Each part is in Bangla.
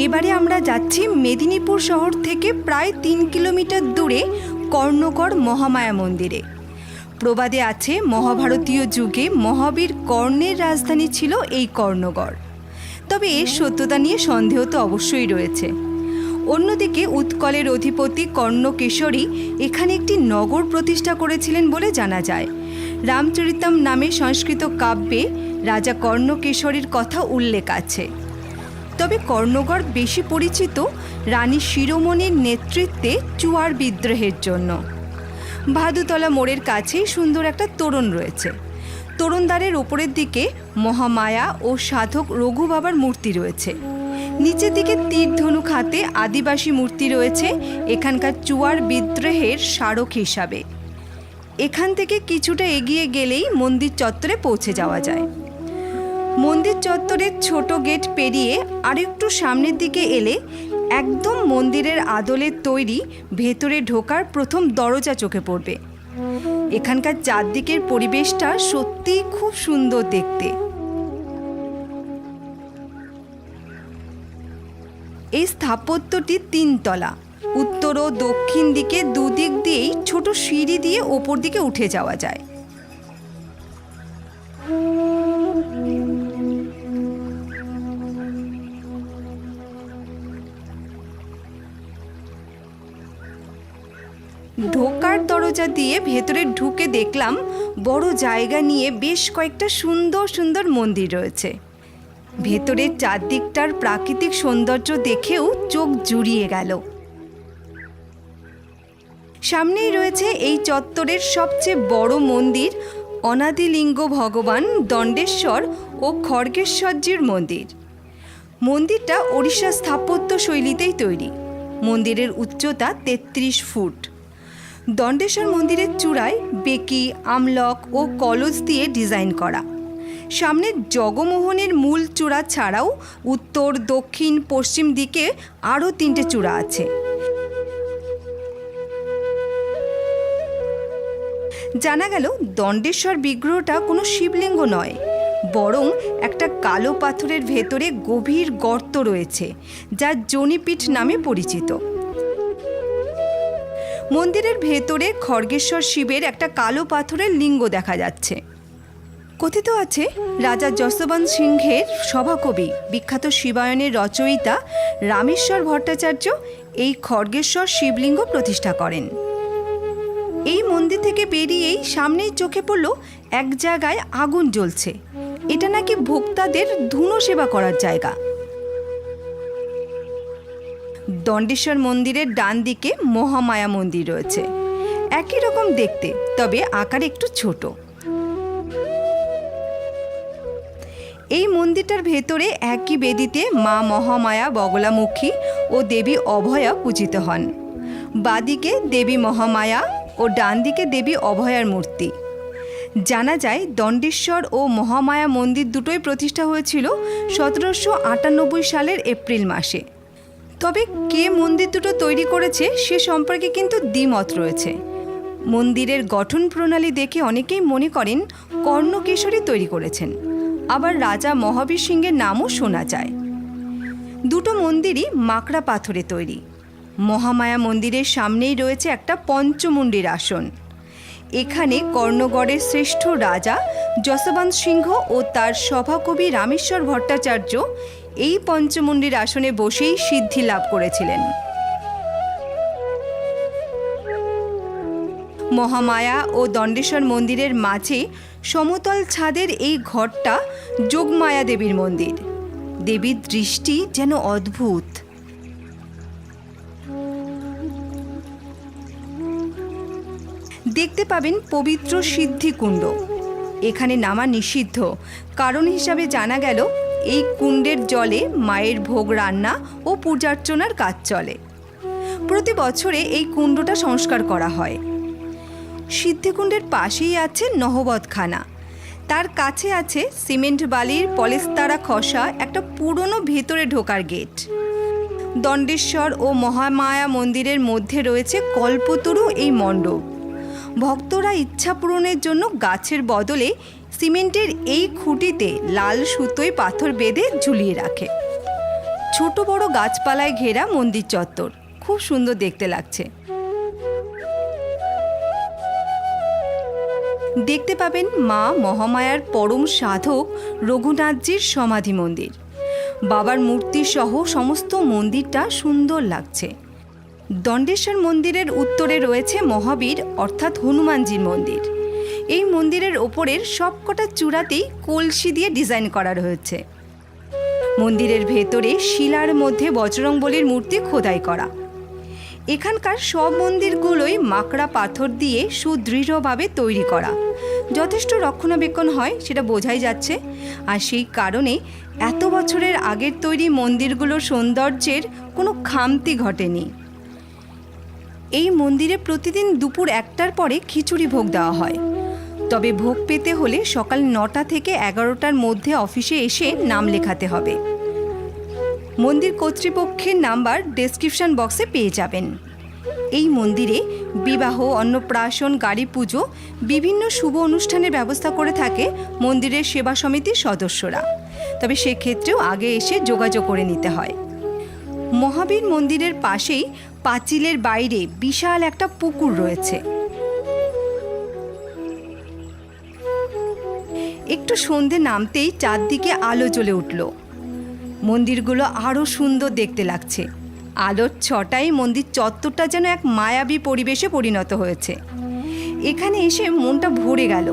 এবারে আমরা যাচ্ছি মেদিনীপুর শহর থেকে প্রায় 3 কিলোমিটার দূরে কর্ণগড় মহামায়া মন্দিরে। প্রবাদে আছে মহাভারতীয় যুগে মহাবীর কর্ণের রাজধানী ছিল এই কর্ণগড়। তবে এর সত্যতা নিয়ে সন্দেহ তো অবশ্যই রয়েছে। অন্যদিকে উৎকলের অধিপতি কর্ণকেশরী এখানে একটি নগর প্রতিষ্ঠা করেছিলেন বলে জানা যায়। রামচরিতম নামে সংস্কৃত কাব্যে রাজা কর্ণকেশরীর কথা উল্লেখ আছে। তবে কর্ণগড় বেশি পরিচিত রানী শিরোমণির নেতৃত্বে চুয়ার বিদ্রোহের জন্য। ভাদুতলা মোড়ের কাছেই সুন্দর একটা তোরণ রয়েছে। তোরণদ্বারের ওপরের দিকে মহামায়া ও সাধক রঘু বাবার মূর্তি রয়েছে। নিচের দিকে তীর ধনুক হাতে আদিবাসী মূর্তি রয়েছে এখানকার চুয়ার বিদ্রোহের স্মারক হিসাবে। এখান থেকে কিছুটা এগিয়ে গেলেই মন্দির চত্বরে পৌঁছে যাওয়া যায়। মন্দির চত্বরের ছোট গেট পেরিয়ে আরেকটু সামনের দিকে এলে একদম মন্দিরের আদলে তৈরি ভেতরে ঢোকার প্রথম দরজা চোখে পড়বে। এখানকার চারদিকের পরিবেশটা সত্যিই খুব সুন্দর দেখতে। এই স্থাপত্যটি 3 তলা। উত্তর ও দক্ষিণ দিকে দুদিক দিয়েই ছোট সিঁড়ি দিয়ে ওপর দিকে উঠে যাওয়া যায়। ঢোকার দরজা দিয়ে ভেতরে ঢুকে দেখলাম বড় জায়গা নিয়ে বেশ কয়েকটা সুন্দর সুন্দর মন্দির রয়েছে। ভেতরের চারদিকটার প্রাকৃতিক সৌন্দর্য দেখেও চোখ জুড়িয়ে গেল। সামনেই রয়েছে এই চত্বরের সবচেয়ে বড় মন্দির, অনাদিলিঙ্গ ভগবান দণ্ডেশ্বর ও খড়গেশ্বরজির মন্দির। মন্দিরটা ওড়িশা স্থাপত্য শৈলীতেই তৈরি। মন্দিরের উচ্চতা 33 ফুট। দণ্ডেশ্বর মন্দিরের চূড়ায় বেকি, আমলক ও কলস দিয়ে ডিজাইন করা। সামনে জগমোহনের মূল চূড়া ছাড়াও উত্তর, দক্ষিণ, পশ্চিম দিকে আরও 3টে চূড়া আছে। জানা গেল দণ্ডেশ্বর বিগ্রহটা কোনো শিবলিঙ্গ নয়, বরং একটা কালো পাথরের ভেতরে গভীর গর্ত রয়েছে, যা যোনিপীঠ নামে পরিচিত। মন্দিরের ভেতরে খড়গেশ্বর শিবের একটা কালো পাথরের লিঙ্গ দেখা যাচ্ছে। কথিত আছে রাজা যশবন্ত সিংহের সভাকবি, বিখ্যাত শিবায়নের রচয়িতা রামেশ্বর ভট্টাচার্য এই খড়গেশ্বর শিবলিঙ্গ প্রতিষ্ঠা করেন। এই মন্দির থেকে বেরিয়েই সামনেই চোখে পড়ল এক জায়গায় আগুন জ্বলছে। এটা নাকি ভোক্তাদের ধুনো সেবা করার জায়গা। দণ্ডেশ্বর মন্দিরের ডান দিকে মহামায়া মন্দির রয়েছে। একই রকম দেখতে, তবে আকারে একটু ছোট। এই মন্দিরটার ভেতরে একই বেদিতে মা মহামায়া বগলামুখী ও দেবী অভয়া পূজিত হন। বাদিকে দেবী মহামায়া ও ডান দিকে দেবী অভয়ার মূর্তি। জানা যায় দণ্ডেশ্বর ও মহামায়া মন্দির দুটোই প্রতিষ্ঠা হয়েছিল 1798 সালের এপ্রিল মাসে। তবে কে মন্দির দুটো তৈরি করেছে সে সম্পর্কে কিন্তু দ্বিমত রয়েছে। মন্দিরের গঠন প্রণালী দেখে অনেকেই মনে করেন কর্ণকেশরী তৈরি করেছেন, আবার রাজা মহাবীর সিংহের নামও শোনা যায়। দুটো মন্দিরই মাকড়া পাথরে তৈরি। মহামায়া মন্দিরের সামনেই রয়েছে একটা পঞ্চমুণ্ডির আসন। এখানে কর্ণগড়ের শ্রেষ্ঠ রাজা যশবন্ত সিংহ ও তার সভাকবি রামেশ্বর ভট্টাচার্য এই পঞ্চমুণ্ডির আসনে বসেই সিদ্ধি লাভ করেছিলেন। মহামায়া ও দণ্ডেশ্বর মন্দিরের মাঝে সমতল ছাদের এই ঘরটা যোগমায়া দেবীর মন্দির। দেবীর দৃষ্টি যেন অদ্ভুত। দেখতে পাবেন পবিত্র সিদ্ধিকুণ্ড। এখানে নামা নিষিদ্ধ, কারণ হিসাবে জানা গেল এই কুণ্ডের জলে মায়ের ভোগ রান্না ও পূজার্চনার কাজ চলে। প্রতি বছরে এই কুণ্ডটা সংস্কার করা হয়। সিদ্ধিকুণ্ডের পাশেই আছে নহবতখানা। তার কাছে আছে সিমেন্ট বালির পলেস্তারা খসা একটা পুরনো ভেতরে ঢোকার গেট। দণ্ডেশ্বর ও মহামায়া মন্দিরের মধ্যে রয়েছে কল্পতরু এই মণ্ডপ। ভক্তরা ইচ্ছা পূরণের জন্য গাছের বদলে সিমেন্টের এই খুঁটিতে লাল সুতোয় পাথর বেঁধে ঝুলিয়ে রাখে। ছোট বড় গাছপালায় ঘেরা মন্দির চত্বর, খুব সুন্দর দেখতে লাগছে। দেখতে পাবেন মা মহামায়ার পরম সাধক রঘুনাথজির সমাধি মন্দির। বাবার মূর্তি সহ সমস্ত মন্দিরটা সুন্দর লাগছে। দণ্ডেশ্বর মন্দিরের উত্তরে রয়েছে মহাবীর অর্থাৎ হনুমানজির মন্দির। এই মন্দিরের ওপরের সবকটা চূড়াতেই কলসি দিয়ে ডিজাইন করা রয়েছে। মন্দিরের ভেতরে শিলার মধ্যে বজরংবলীর মূর্তি খোদাই করা। এখানকার সব মন্দিরগুলোই মাকড়া পাথর দিয়ে সুদৃঢ়ভাবে তৈরি করা। যথেষ্ট রক্ষণাবেক্ষণ হয় সেটা বোঝাই যাচ্ছে। আর সেই কারণে এত বছরের আগের তৈরি মন্দিরগুলোর সৌন্দর্যের কোনো খামতি ঘটেনি। এই মন্দিরে প্রতিদিন দুপুর 1টার পরে খিচুড়ি ভোগ দেওয়া হয়। তবে ভোগ পেতে হলে সকাল 9টা থেকে 11টার মধ্যে অফিসে এসে নাম লেখাতে হবে। মন্দির কর্তৃপক্ষের নাম্বার ডেসক্রিপশন বক্সে পেয়ে যাবেন। এই মন্দিরে বিবাহ, অন্নপ্রাশন, গাড়ি পুজো, বিভিন্ন শুভ অনুষ্ঠানের ব্যবস্থা করে থাকে মন্দিরের সেবা সমিতির সদস্যরা। তবে সেক্ষেত্রেও আগে এসে যোগাযোগ করে নিতে হয়। মহাবীর মন্দিরের পাশেই পাঁচিলের বাইরে বিশাল একটা পুকুর রয়েছে। একটু সন্ধে নামতেই চারদিকে আলো জ্বলে উঠল। মন্দিরগুলো আরও সুন্দর দেখতে লাগছে। আলোর ছটায় মন্দির চত্বরটা যেন এক মায়াবী পরিবেশে পরিণত হয়েছে। এখানে এসে মনটা ভরে গেল।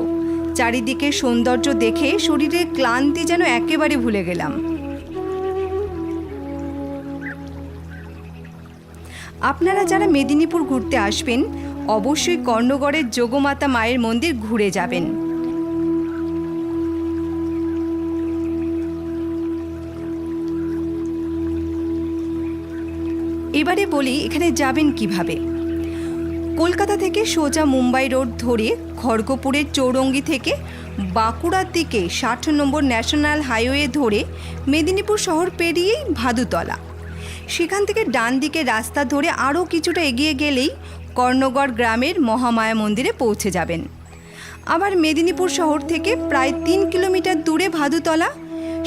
চারিদিকে সৌন্দর্য দেখে শরীরের ক্লান্তি যেন একেবারে ভুলে গেলাম। আপনারা যারা মেদিনীপুর ঘুরতে আসবেন অবশ্যই কর্ণগড়ের যোগমাতা মায়ের মন্দির ঘুরে যাবেন। এবারে বলি এখানে যাবেন কিভাবে। কলকাতা থেকে সোজা মুম্বাই রোড ধরে খড়গপুরের চৌরঙ্গি থেকে বাঁকুড়ার দিকে 60 নম্বর ন্যাশনাল হাইওয়ে ধরে মেদিনীপুর শহর পেরিয়েই ভাদুতলা। সেখান থেকে ডান দিকে রাস্তা ধরে আরও কিছুটা এগিয়ে গেলেই কর্ণগড় গ্রামের মহামায়া মন্দিরে পৌঁছে যাবেন। আবার মেদিনীপুর শহর থেকে প্রায় 3 কিলোমিটার দূরে ভাদুতলা।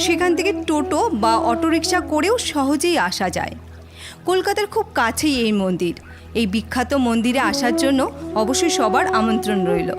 সেখান থেকে টোটো বা অটোরিকশা করেও সহজেই আসা যায়। কলকাতার খুব কাছেই এই মন্দির। এই বিখ্যাত মন্দিরে আসার জন্য অবশ্যই সবার আমন্ত্রণ রইল।